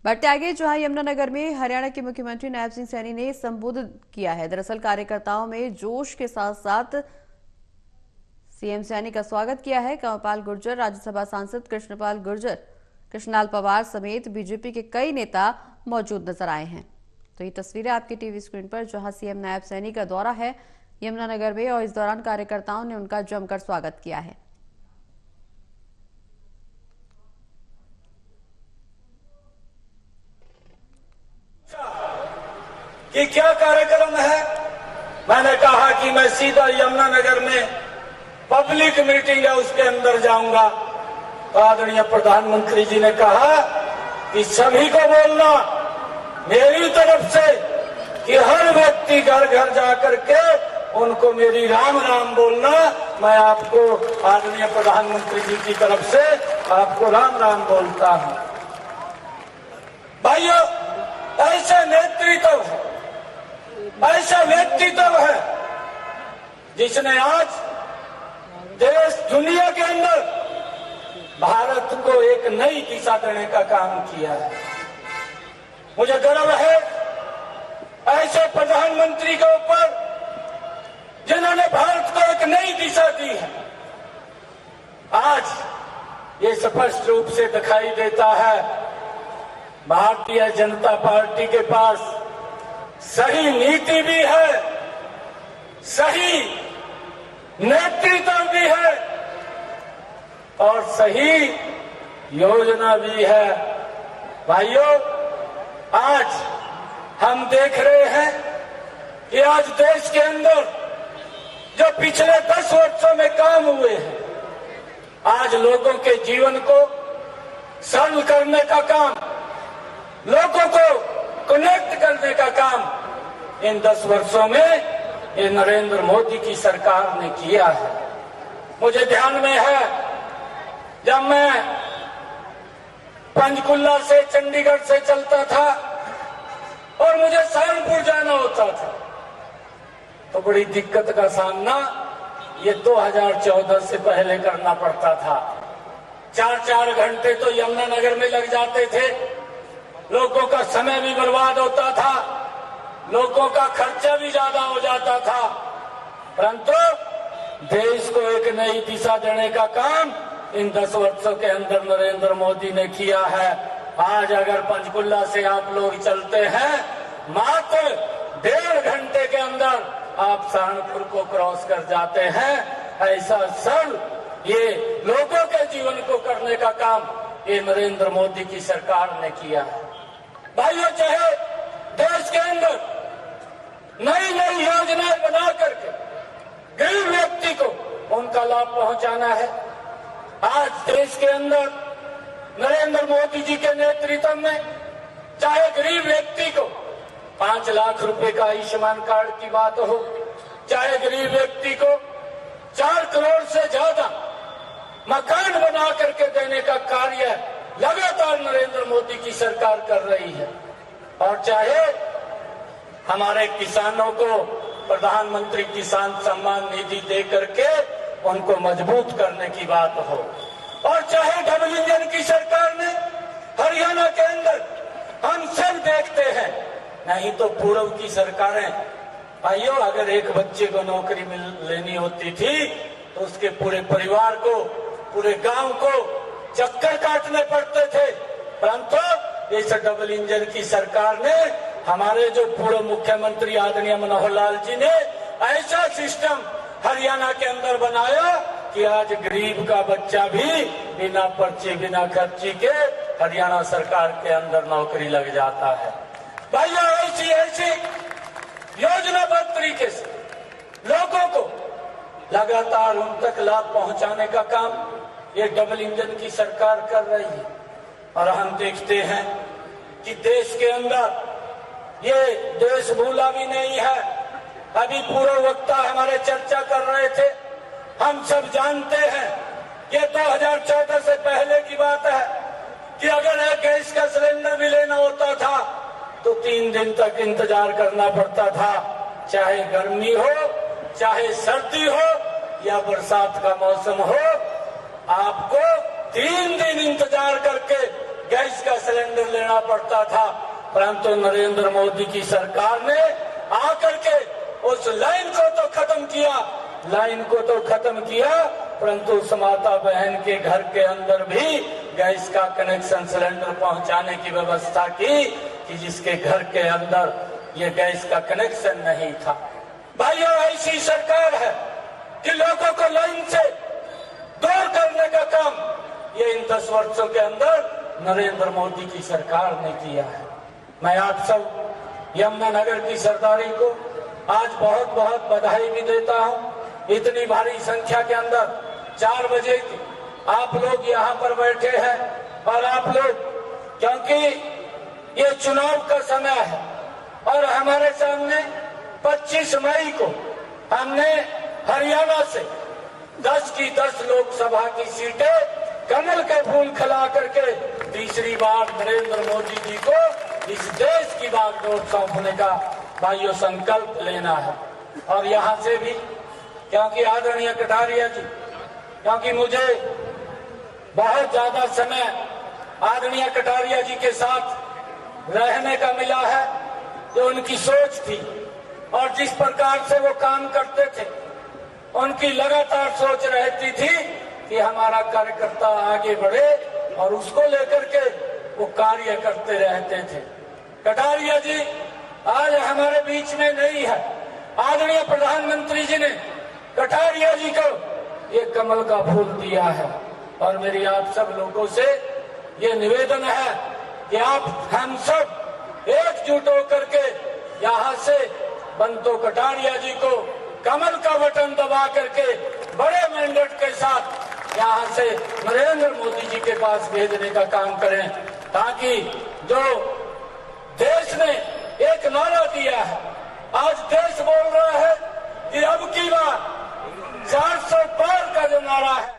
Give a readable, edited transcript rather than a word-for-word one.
बढ़ते आगे, जहां यमुनानगर में हरियाणा के मुख्यमंत्री नायब सिंह सैनी ने संबोधित किया है। दरअसल कार्यकर्ताओं में जोश के साथ साथ सीएम सैनी का स्वागत किया है। कंवरपाल गुर्जर, राज्यसभा सांसद कृष्णपाल गुर्जर, कृष्णलाल पवार समेत बीजेपी के कई नेता मौजूद नजर आए हैं। तो ये तस्वीरें आपकी टीवी स्क्रीन पर, जहां सीएम नायब सैनी का दौरा है यमुनानगर में और इस दौरान कार्यकर्ताओं ने उनका जमकर स्वागत किया है। कि क्या कार्यक्रम है। मैंने कहा कि मैं सीधा यमुनानगर में पब्लिक मीटिंग है उसके अंदर जाऊंगा। तो आदरणीय प्रधानमंत्री जी ने कहा कि सभी को बोलना मेरी तरफ से कि हर व्यक्ति घर घर जाकर के उनको मेरी राम राम बोलना। मैं आपको आदरणीय प्रधानमंत्री जी की तरफ से आपको राम राम बोलता हूं। भाइयों, ऐसा नेतृत्व है, ऐसा व्यक्तित्व है जिसने आज देश दुनिया के अंदर भारत को एक नई दिशा देने का काम किया है। मुझे गर्व है ऐसे प्रधानमंत्री के ऊपर जिन्होंने भारत को एक नई दिशा दी है। आज ये स्पष्ट रूप से दिखाई देता है भारतीय जनता पार्टी के पास सही नीति भी है, सही नेतृत्व भी है और सही योजना भी है। भाइयों, आज हम देख रहे हैं कि आज देश के अंदर जो पिछले 10 वर्षों में काम हुए हैं, आज लोगों के जीवन को सरल करने का काम, लोगों को कनेक्ट करने का काम इन 10 वर्षों में ये नरेंद्र मोदी की सरकार ने किया है। मुझे ध्यान में है जब मैं पंचकुला से चंडीगढ़ से चलता था और मुझे सहारनपुर जाना होता था तो बड़ी दिक्कत का सामना ये 2014 से पहले करना पड़ता था। 4-4 घंटे तो यमुनानगर में लग जाते थे, लोगों का समय भी बर्बाद होता था, लोगों का खर्चा भी ज्यादा हो जाता था। परंतु देश को एक नई दिशा देने का काम इन 10 वर्षों के अंदर नरेंद्र मोदी ने किया है। आज अगर पंचकुला से आप लोग चलते हैं, मात्र 1.5 घंटे के अंदर आप सहारनपुर को क्रॉस कर जाते हैं। ऐसा सरल ये लोगों के जीवन को करने का काम ये नरेंद्र मोदी की सरकार ने किया है। भाइयों, चाहे देश के अंदर नई नई योजनाएं बना करके गरीब व्यक्ति को उनका लाभ पहुंचाना है। आज देश के अंदर नरेंद्र मोदी जी के नेतृत्व में चाहे गरीब व्यक्ति को 5 लाख रुपए का आयुष्मान कार्ड की बात हो, चाहे गरीब व्यक्ति को 4 करोड़ से ज्यादा मकान बना करके देने का कार्य लगातार नरेंद्र मोदी की सरकार कर रही है, और चाहे हमारे किसानों को प्रधानमंत्री किसान सम्मान निधि दे करके उनको मजबूत करने की बात हो, और चाहे डबल इंजन की सरकार ने हरियाणा के अंदर हम सब देखते हैं, नहीं तो पूर्व की सरकारें। भाइयों, अगर एक बच्चे को नौकरी लेनी होती थी तो उसके पूरे परिवार को, पूरे गांव को चक्कर काटने पड़ते थे। परंतु इस डबल इंजन की सरकार ने, हमारे जो पूर्व मुख्यमंत्री आदरणीय मनोहर लाल जी ने ऐसा सिस्टम हरियाणा के अंदर बनाया कि आज गरीब का बच्चा भी बिना पर्ची, बिना खर्ची के हरियाणा सरकार के अंदर नौकरी लग जाता है। भाइयों, ऐसी ऐसी योजनाबद्ध तरीके से लोगों को लगातार उन तक लाभ पहुंचाने का काम ये डबल इंजन की सरकार कर रही है। और हम देखते हैं कि देश के अंदर ये देश भूला भी नहीं है। अभी पूर्व वक्ता हमारे चर्चा कर रहे थे, हम सब जानते हैं ये 2014 से पहले की बात है कि अगर एक गैस का सिलेंडर भी लेना होता था तो 3 दिन तक इंतजार करना पड़ता था। चाहे गर्मी हो, चाहे सर्दी हो या बरसात का मौसम हो, आपको 3 दिन इंतजार करके गैस का सिलेंडर लेना पड़ता था, परंतु नरेंद्र मोदी की सरकार ने आकर के उस लाइन को तो खत्म किया, परंतु उस माता बहन के घर के अंदर भी गैस का कनेक्शन सिलेंडर पहुंचाने की व्यवस्था की कि जिसके घर के अंदर ये गैस का कनेक्शन नहीं था। भाइयों, ऐसी सरकार है कि लोगों को लाइन से दूर करने का काम ये इन 10 वर्षों के अंदर नरेंद्र मोदी की सरकार ने किया है। मैं आप सब यमुनानगर की सरदारी को आज बहुत बहुत बधाई भी देता हूं। इतनी भारी संख्या के अंदर 4 बजे आप लोग यहाँ पर बैठे हैं और आप लोग, क्योंकि ये चुनाव का समय है और हमारे सामने 25 मई को हमने हरियाणा से 10 की 10 लोकसभा की सीटें कमल के फूल खिला करके तीसरी बार नरेंद्र मोदी जी को इस देश की बागडोर सौंपने का भाइयों संकल्प लेना है। और यहाँ से भी, क्योंकि आदरणीय कटारिया जी, क्योंकि मुझे बहुत ज्यादा समय आदरणीय कटारिया जी के साथ रहने का मिला है, जो उनकी सोच थी और जिस प्रकार से वो काम करते थे, उनकी लगातार सोच रहती थी कि हमारा कार्यकर्ता आगे बढ़े और उसको लेकर के वो कार्य करते रहते थे। कटारिया जी आज हमारे बीच में नहीं है। आदरणीय प्रधानमंत्री जी ने कटारिया जी को ये कमल का फूल दिया है और मेरी आप सब लोगों से ये निवेदन है कि आप हम सब एकजुट होकर के यहाँ से बंतो कटारिया जी को कमल का बटन दबा करके बड़े मैंडेट के साथ यहाँ से नरेंद्र मोदी जी के पास भेजने का काम करें, ताकि जो देश ने एक नारा दिया है, आज देश बोल रहा है कि अब की बार 400 पार का जो नारा है